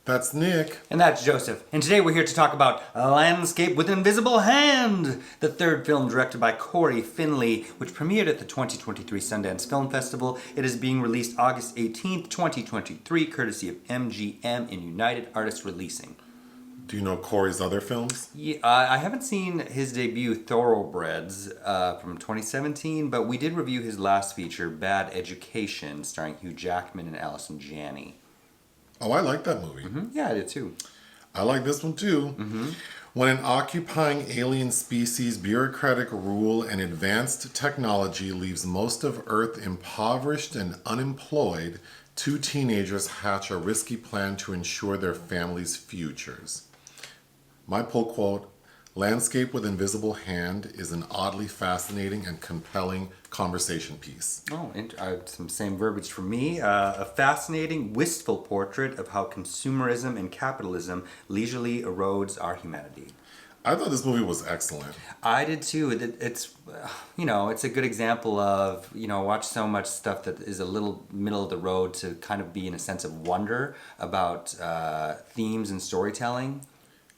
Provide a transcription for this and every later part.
That's Nick. And that's Joseph. And today we're here to talk about Landscape with Invisible Hand, the third film directed by Cory Finley, which premiered at the 2023 Sundance Film Festival. It is being released August 18th, 2023, courtesy of MGM and United Artists Releasing. Do you know Cory's other films? Yeah, I haven't seen his debut, Thoroughbreds, from 2017, but we did review his last feature, Bad Education, starring Hugh Jackman and Allison Janney. Oh, I like that movie. Mm-hmm. Yeah, I did too. I like this one too. Mm-hmm. When an occupying alien species, bureaucratic rule, and advanced technology leaves most of Earth impoverished and unemployed, two teenagers hatch a risky plan to ensure their families' futures. My pull quote, Landscape with Invisible Hand is an oddly fascinating and compelling conversation piece. Oh, and some same verbiage for me. A fascinating, wistful portrait of how consumerism and capitalism leisurely erodes our humanity. I thought this movie was excellent. I did too. It's, it's a good example of, watch so much stuff that is a little middle of the road to kind of be in a sense of wonder about themes and storytelling.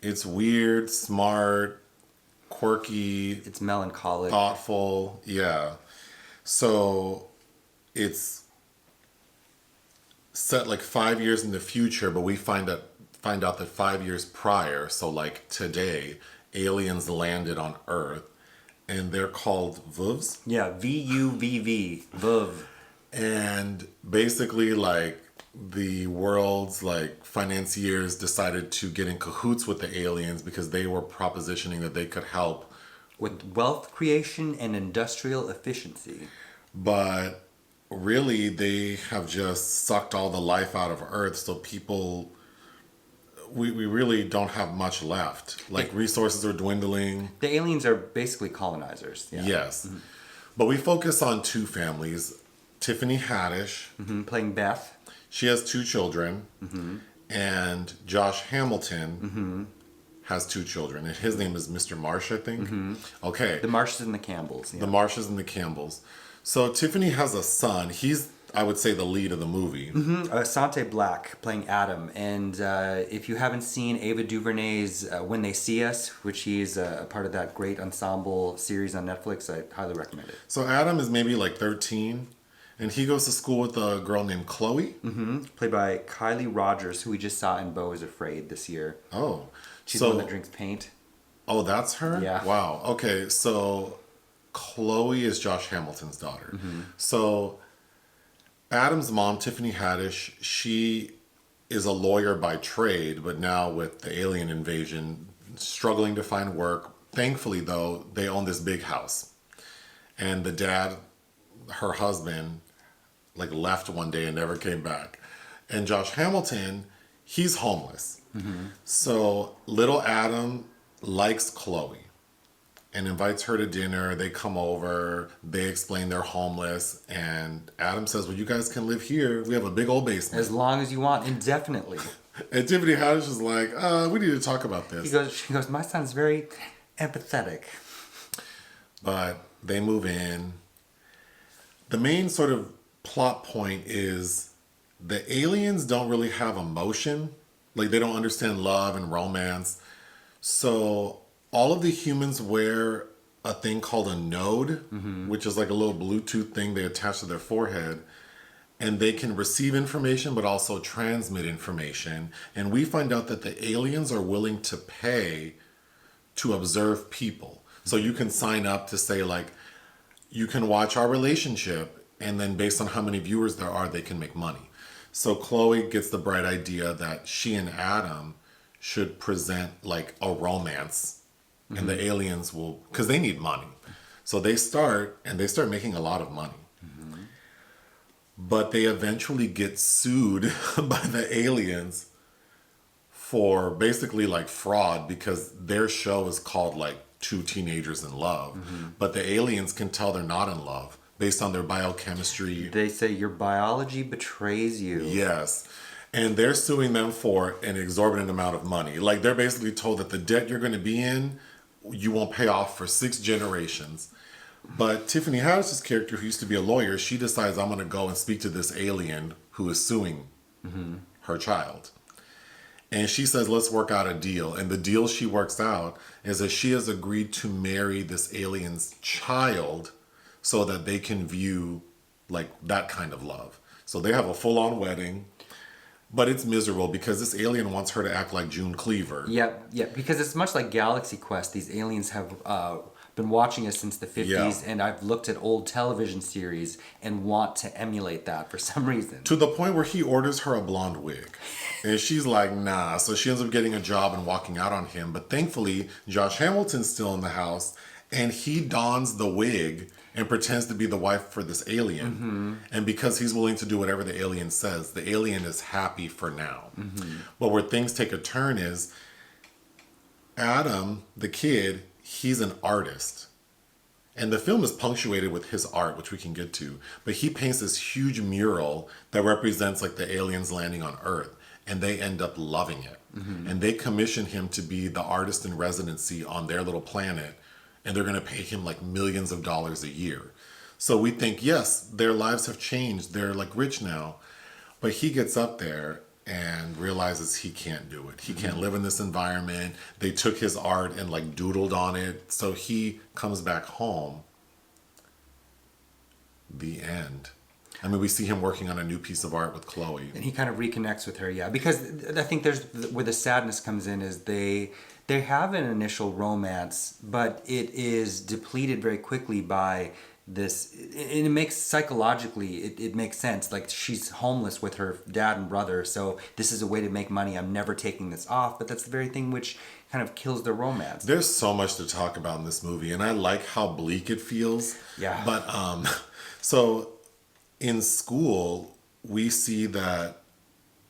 It's weird, smart, quirky. It's melancholic. Thoughtful, yeah. So it's set like 5 years in the future, but we find out that 5 years prior, so like today, aliens landed on Earth, and they're called VUVs. Yeah, VUVV, VUV. And basically, like, the world's like financiers decided to get in cahoots with the aliens because they were propositioning that they could help with wealth creation and industrial efficiency. But really, they have just sucked all the life out of Earth, so people, we really don't have much left. Like, resources are dwindling. The aliens are basically colonizers. Yeah. Yes. Mm-hmm. But we focus on two families. Tiffany Haddish. Mm-hmm. Playing Beth. She has two children. Mm-hmm. And Josh Hamilton has two children. And his name is Mr. Marsh, I think. Mm-hmm. Okay. The Marshes and the Campbells. Yeah. The Marshes and the Campbells. So Tiffany has a son. He's, I would say, the lead of the movie. Mm-hmm. Asante Blackk playing Adam. And if you haven't seen Ava DuVernay's When They See Us, which he's a part of that great ensemble series on Netflix, I highly recommend it. So Adam is maybe like 13. And he goes to school with a girl named Chloe. Mm-hmm. Played by Kylie Rogers, who we just saw in Beau is Afraid this year. Oh. She's the one that drinks paint. Oh, that's her? Yeah. Wow. Okay, so Chloe is Josh Hamilton's daughter. Mm-hmm. So Adam's mom, Tiffany Haddish, she is a lawyer by trade, but now with the alien invasion, struggling to find work. Thankfully, though, they own this big house. And the dad, her husband, like left one day and never came back. And Josh Hamilton, he's homeless. Mm-hmm. So little Adam likes Chloe and invites her to dinner. They come over, they explain they're homeless, and Adam says, well, you guys can live here. We have a big old basement. As long as you want, indefinitely. And Tiffany Haddish is like, we need to talk about this. She goes, my son's very empathetic. But they move in. The main sort of plot point is the aliens don't really have emotion. Like, they don't understand love and romance. So all of the humans wear a thing called a node, which is like a little Bluetooth thing they attach to their forehead. And they can receive information, but also transmit information. And we find out that the aliens are willing to pay to observe people. So you can sign up to say, like, you can watch our relationship, and then based on how many viewers there are, they can make money. So Chloe gets the bright idea that she and Adam should present like a romance, and the aliens will, because they need money. So they start making a lot of money. Mm-hmm. But they eventually get sued by the aliens for basically like fraud, because their show is called like Two Teenagers in Love. Mm-hmm. But the aliens can tell they're not in love based on their biochemistry. They say your biology betrays you. Yes. And they're suing them for an exorbitant amount of money. Like, they're basically told that the debt you're going to be in, you won't pay off for 6 generations. But Tiffany Haddish's character, who used to be a lawyer, she decides, I'm going to go and speak to this alien who is suing her child. And she says, let's work out a deal. And the deal she works out is that she has agreed to marry this alien's child so that they can view like that kind of love. So they have a full-on wedding, but it's miserable because this alien wants her to act like June Cleaver. Yeah, because it's much like Galaxy Quest. These aliens have been watching us since the 50s, and I've looked at old television series and want to emulate that for some reason. To the point where he orders her a blonde wig. And she's like, nah. So she ends up getting a job and walking out on him. But thankfully, Josh Hamilton's still in the house, and he dons the wig and pretends to be the wife for this alien. Mm-hmm. And because he's willing to do whatever the alien says, the alien is happy for now. Mm-hmm. But where things take a turn is Adam, the kid, he's an artist. And the film is punctuated with his art, which we can get to. But he paints this huge mural that represents like the aliens landing on Earth. And they end up loving it. Mm-hmm. And they commission him to be the artist in residency on their little planet. And they're going to pay him like millions of dollars a year. So we think, yes, their lives have changed. They're like rich now. But he gets up there and realizes he can't do it. He can't live in this environment. They took his art and like doodled on it. So he comes back home. The end. I mean, we see him working on a new piece of art with Chloe. And he kind of reconnects with her, because I think there's where the sadness comes in is they have an initial romance, but it is depleted very quickly by this. And it makes psychologically, it makes sense. Like she's homeless with her dad and brother, so this is a way to make money. I'm never taking this off, but that's the very thing which kind of kills their romance. There's so much to talk about in this movie, and I like how bleak it feels. Yeah. But so in school, we see that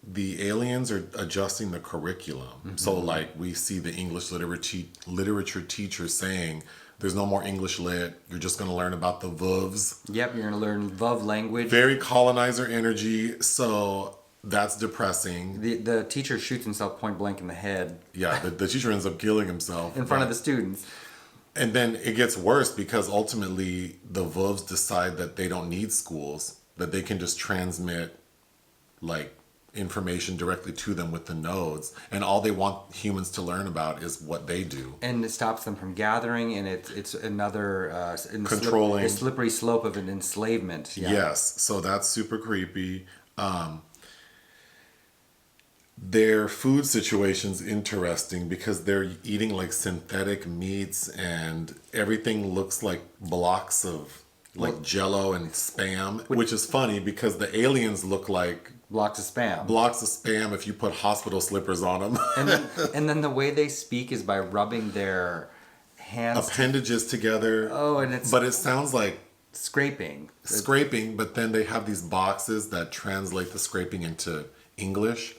the aliens are adjusting the curriculum. Mm-hmm. So like we see the English literature teacher saying, there's no more English lit. You're just going to learn about the VUVs. Yep, you're going to learn VUV language. Very colonizer energy. So that's depressing. The teacher shoots himself point blank in the head. Yeah, the teacher ends up killing himself. In front of the students. And then it gets worse because ultimately the VUVs decide that they don't need schools, that they can just transmit like information directly to them with the nodes, and all they want humans to learn about is what they do. And it stops them from gathering, and it's another controlling, a slippery slope of an enslavement. Yeah. Yes, so that's super creepy. Their food situation's interesting because they're eating like synthetic meats, and everything looks like blocks of like Jello and Spam, which is funny because the aliens look like blocks of Spam. Blocks of Spam if you put hospital slippers on them. and then the way they speak is by rubbing their hands. Appendages together. Oh, and but it sounds like scraping. But then they have these boxes that translate the scraping into English.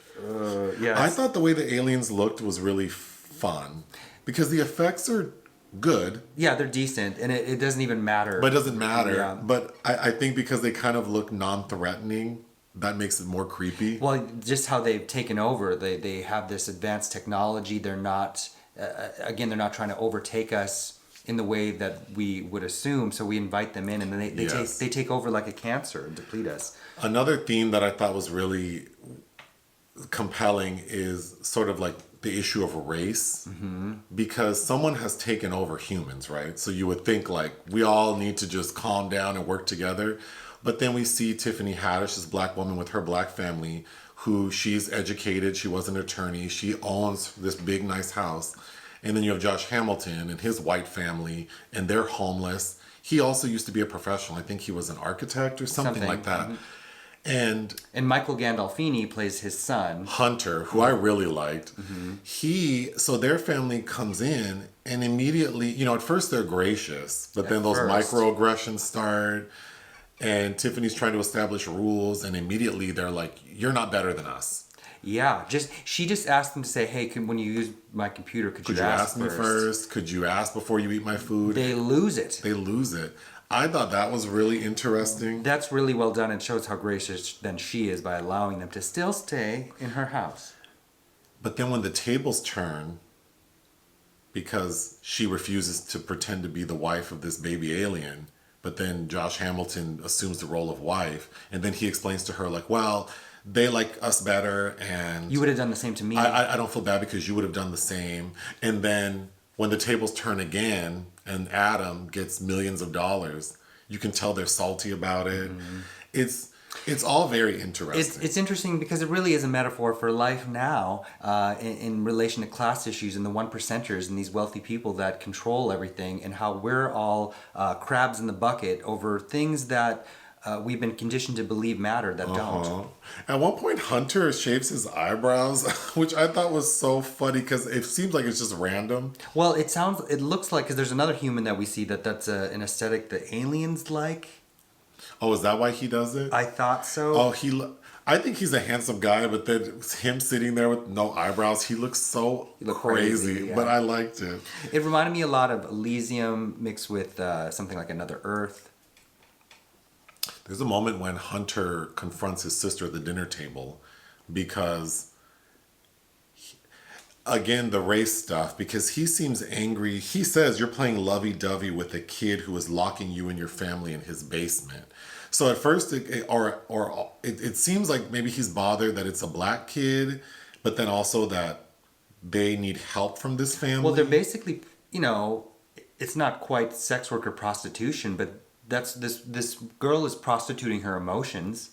Yes. I thought the way the aliens looked was really fun because the effects are good. Yeah, they're decent, and it doesn't even matter. But it doesn't matter. Yeah. But I think because they kind of look non-threatening, that makes it more creepy. Well, just how they've taken over. They have this advanced technology. They're not, they're not trying to overtake us in the way that we would assume. So we invite them in, and then they take over like a cancer and deplete us. Another theme that I thought was really compelling is sort of like the issue of race, because someone has taken over humans, right? So you would think like we all need to just calm down and work together. But then we see Tiffany Haddish, this black woman with her black family, who she's educated, she was an attorney, she owns this big nice house. And then you have Josh Hamilton and his white family, and they're homeless. He also used to be a professional. I think he was an architect or something like that. Mm-hmm. And Michael Gandolfini plays his son Hunter, who I really liked. So their family comes in and immediately, at first they're gracious, but then those microaggressions start, and Tiffany's trying to establish rules, and immediately they're like, you're not better than us. Yeah, she just asked them to say, hey, when you use my computer, could you ask me first? Could you ask before you eat my food? They lose it. I thought that was really interesting. That's really well done, and shows how gracious then she is by allowing them to still stay in her house. But then when the tables turn, because she refuses to pretend to be the wife of this baby alien, but then Josh Hamilton assumes the role of wife, and then he explains to her like, well, they like us better, and You would have done the same to me. I don't feel bad because you would have done the same. And then when the tables turn again and Adam gets millions of dollars, you can tell they're salty about it. It's all very interesting. It's interesting because it really is a metaphor for life now in relation to class issues and the one percenters and these wealthy people that control everything, and how we're all crabs in the bucket over things that we've been conditioned to believe matter that don't. At one point, Hunter shaves his eyebrows, which I thought was so funny because it seems like it's just random. Well, it looks like, because there's another human that we see that's an aesthetic that aliens like. Oh, is that why he does it? I thought so. Oh, I think he's a handsome guy, but then him sitting there with no eyebrows, he looks so crazy. Yeah. But I liked it. It reminded me a lot of Elysium mixed with something like Another Earth. There's a moment when Hunter confronts his sister at the dinner table because, again, the race stuff, because he seems angry. He says, you're playing lovey-dovey with a kid who is locking you and your family in his basement. So at first, it seems like maybe he's bothered that it's a black kid, but then also that they need help from this family. Well, they're basically, it's not quite sex work or prostitution, but this girl is prostituting her emotions.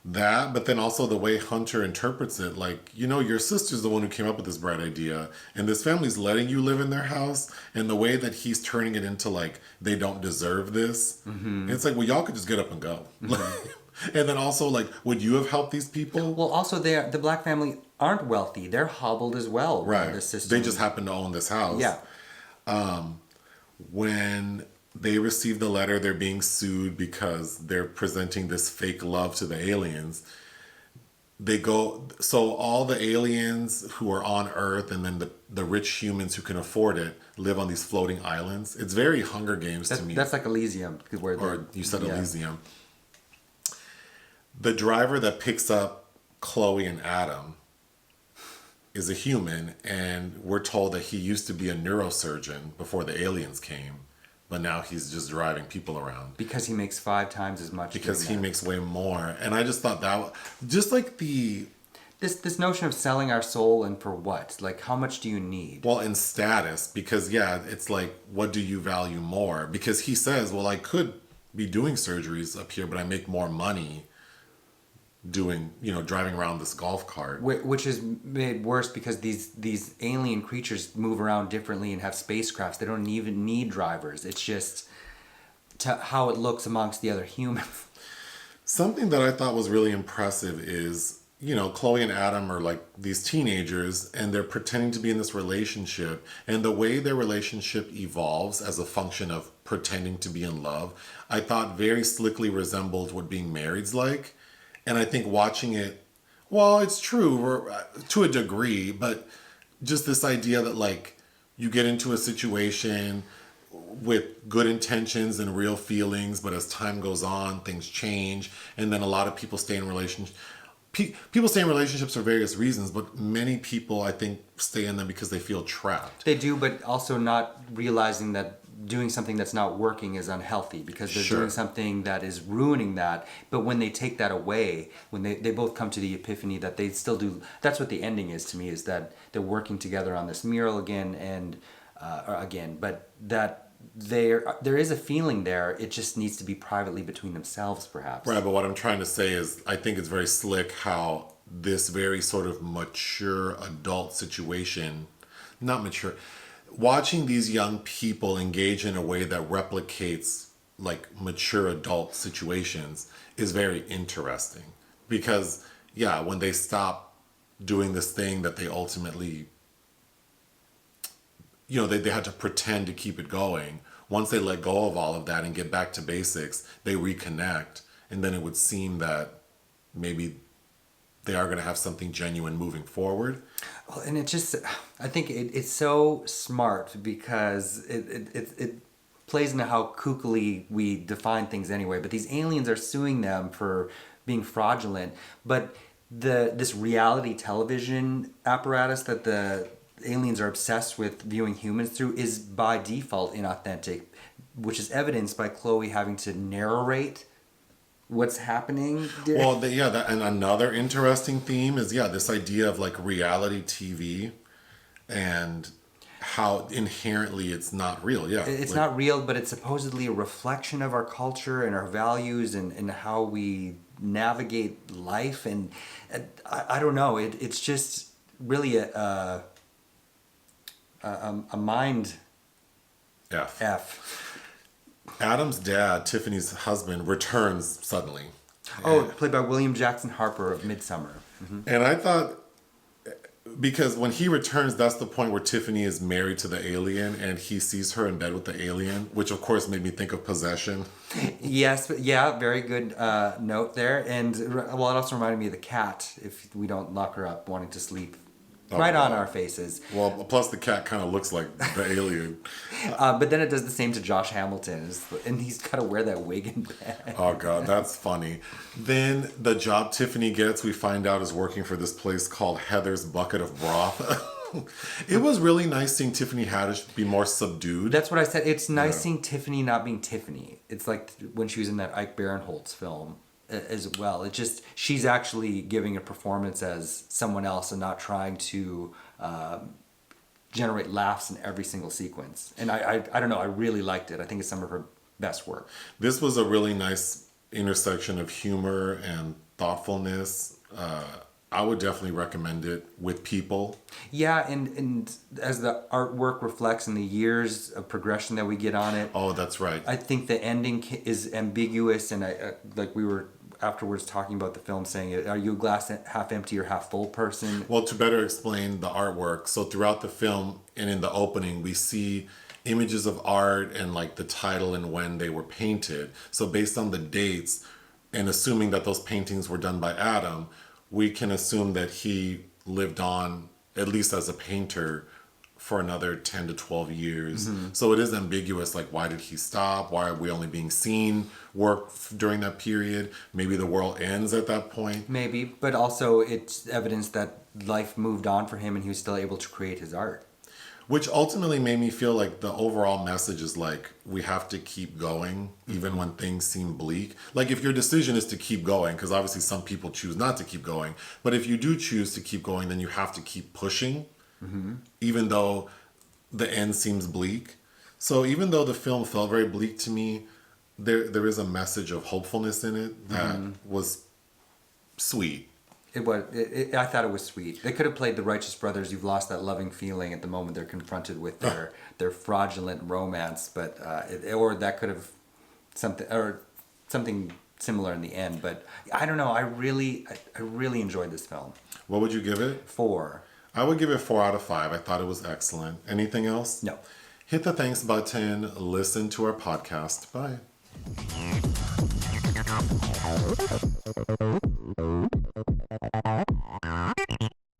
That, but then also the way Hunter interprets it, like, your sister's the one who came up with this bright idea, and this family's letting you live in their house, and the way that he's turning it into, like, they don't deserve this. Mm-hmm. It's like, well, y'all could just get up and go. Mm-hmm. And then also, like, would you have helped these people? Well, also, the black family aren't wealthy. They're hobbled as well. Right. The system. They just happen to own this house. Yeah. When they receive the letter, they're being sued because they're presenting this fake love to the aliens. So all the aliens who are on Earth and then the rich humans who can afford it live on these floating islands. It's very Hunger Games to me. That's like Elysium. Or you said Elysium. The driver that picks up Chloe and Adam is a human, and we're told that he used to be a neurosurgeon before the aliens came. But now he's just driving people around. Because he makes 5 times as much. Because he makes way more. And I just thought that, just like This notion of selling our soul, and for what? Like, how much do you need? Well, in status, because it's like, what do you value more? Because he says, well, I could be doing surgeries up here, but I make more money doing, driving around this golf cart. Which is made worse because these alien creatures move around differently and have spacecrafts. They don't even need drivers. It's just how it looks amongst the other humans. Something that I thought was really impressive is, Chloe and Adam are like these teenagers and they're pretending to be in this relationship. And the way their relationship evolves as a function of pretending to be in love, I thought very slickly resembled what being married's like. And I think watching it, well, it's true to a degree, but just this idea that, like, you get into a situation with good intentions and real feelings, but as time goes on, things change. And then a lot of people stay in relationships. People stay in relationships for various reasons, but many people, I think, stay in them because they feel trapped. They do, but also not realizing that doing something that's not working is unhealthy because they're doing something that is ruining that. But when they take that away, when they both come to the epiphany that they still do, that's what the ending is to me, is that they're working together on this mural again, but that there is a feeling there. It just needs to be privately between themselves, perhaps. Right, but what I'm trying to say is I think it's very slick how this very sort of mature adult situation, not mature, watching these young people engage in a way that replicates like mature adult situations is very interesting. Because, when they stop doing this thing that they ultimately, they had to pretend to keep it going. Once they let go of all of that and get back to basics, they reconnect. And then it would seem that maybe they are going to have something genuine moving forward. Well, and I think it's so smart because it plays into how kookily we define things anyway. But these aliens are suing them for being fraudulent. But this reality television apparatus that the aliens are obsessed with viewing humans through is by default inauthentic, which is evidenced by Chloe having to narrate what's happening. Well, and another interesting theme is this idea of like reality TV and how inherently it's not real. Yeah, It's like, not real, but it's supposedly a reflection of our culture and our values and how we navigate life. And I don't know. It's just really a mind F. Adam's dad, Tiffany's husband, returns suddenly. Oh, played by William Jackson Harper of Midsummer. And I thought, because when he returns, that's the point where Tiffany is married to the alien and he sees her in bed with the alien, which of course made me think of Possession. Yes, yeah, very good note there. And it also reminded me of the cat, if we don't lock her up wanting to sleep right on our faces. Well, plus the cat kind of looks like the alien. But then it does the same to Josh Hamilton, and he's got to wear that wig in bed. Oh God, that's funny. Then the job Tiffany gets, we find out, is working for this place called Heather's Bucket of Broth. It was really nice seeing Tiffany Haddish be more subdued. That's what I said. It's nice seeing Tiffany not being Tiffany. It's like when she was in that Ike Barinholtz film as well. It just, she's actually giving a performance as someone else and not trying to generate laughs in every single sequence. And I don't know, I really liked it. I think it's some of her best work. This was a really nice intersection of humor and thoughtfulness. I would definitely recommend it with people. Yeah, and as the artwork reflects in the years of progression that we get on it. Oh, that's right. I think the ending is ambiguous, and like we were afterwards talking about the film, saying, are you a glass half empty or half full person? Well, to better explain the artwork, so throughout the film and in the opening, we see images of art and like the title and when they were painted. So based on the dates and assuming that those paintings were done by Adam, we can assume that he lived on, at least as a painter, for another 10 to 12 years. Mm-hmm. So it is ambiguous, like why did he stop? Why are we only being seen work during that period? Maybe the world ends at that point. Maybe, but also it's evidence that life moved on for him and he was still able to create his art. Which ultimately made me feel like the overall message is like, we have to keep going, even when things seem bleak. Like if your decision is to keep going, because obviously some people choose not to keep going, but if you do choose to keep going, then you have to keep pushing, even though the end seems bleak. So even though the film felt very bleak to me, there is a message of hopefulness in it that was sweet. I thought it was sweet. They could have played the Righteous Brothers. You've lost that loving feeling at the moment they're confronted with their fraudulent romance, but or that could have something similar in the end. But I don't know. I really enjoyed this film. What would you give it? 4. I would give it 4 out of 5. I thought it was excellent. Anything else? No. Hit the thanks button. Listen to our podcast. Bye.